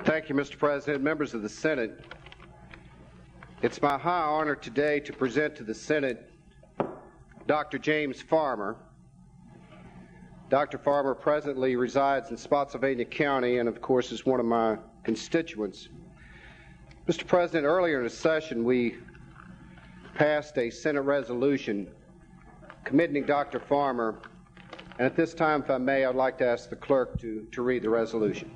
Thank you, Mr. President. Members of the Senate, it's my high honor today to present to the Senate Dr. James Farmer. Dr. Farmer presently resides in Spotsylvania County and, of course, is one of my constituents. Mr. President, earlier in the session, we passed a Senate resolution commending Dr. Farmer, and at this time, if I may, I'd like to ask the clerk to read the resolution.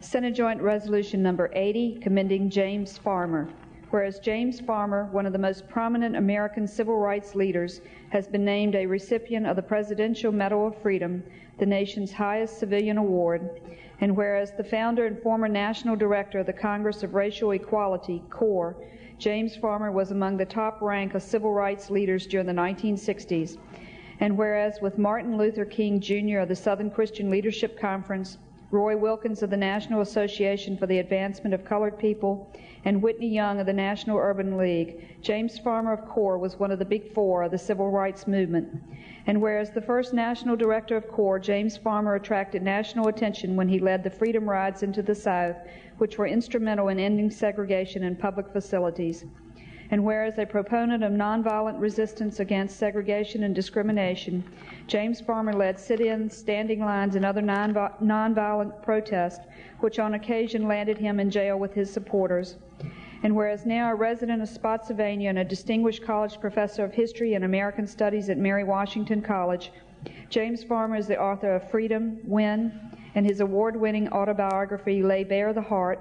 Senate Joint Resolution Number 80, commending James Farmer. Whereas James Farmer, one of the most prominent American civil rights leaders, has been named a recipient of the Presidential Medal of Freedom, the nation's highest civilian award, and whereas the founder and former national director of the Congress of Racial Equality, CORE, James Farmer was among the top rank of civil rights leaders during the 1960s, and whereas with Martin Luther King Jr. of the Southern Christian Leadership Conference, Roy Wilkins of the National Association for the Advancement of Colored People, and Whitney Young of the National Urban League, James Farmer of CORE was one of the big four of the civil rights movement. And whereas the first national director of CORE, James Farmer, attracted national attention when he led the Freedom Rides into the South, which were instrumental in ending segregation in public facilities. And whereas a proponent of nonviolent resistance against segregation and discrimination, James Farmer led sit-ins, standing lines, and other nonviolent protests, which on occasion landed him in jail with his supporters. And whereas now a resident of Spotsylvania and a distinguished college professor of history and American studies at Mary Washington College, James Farmer is the author of Freedom, When, and his award-winning autobiography, Lay Bare the Heart.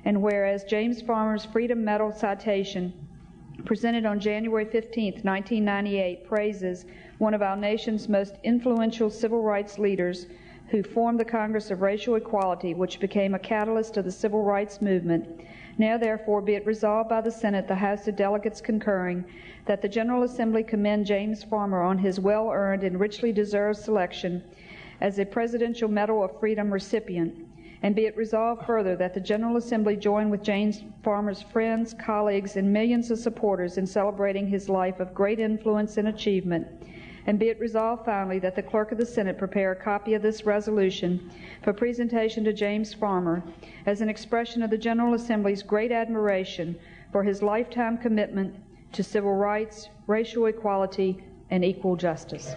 And whereas James Farmer's Freedom Medal citation, presented on January 15, 1998, praises one of our nation's most influential civil rights leaders who formed the Congress of Racial Equality, which became a catalyst of the civil rights movement. Now, therefore, be it resolved by the Senate, the House of Delegates concurring, that the General Assembly commend James Farmer on his well-earned and richly deserved selection as a Presidential Medal of Freedom recipient. And be it resolved further that the General Assembly join with James Farmer's friends, colleagues, and millions of supporters in celebrating his life of great influence and achievement. And be it resolved finally that the Clerk of the Senate prepare a copy of this resolution for presentation to James Farmer as an expression of the General Assembly's great admiration for his lifetime commitment to civil rights, racial equality, and equal justice.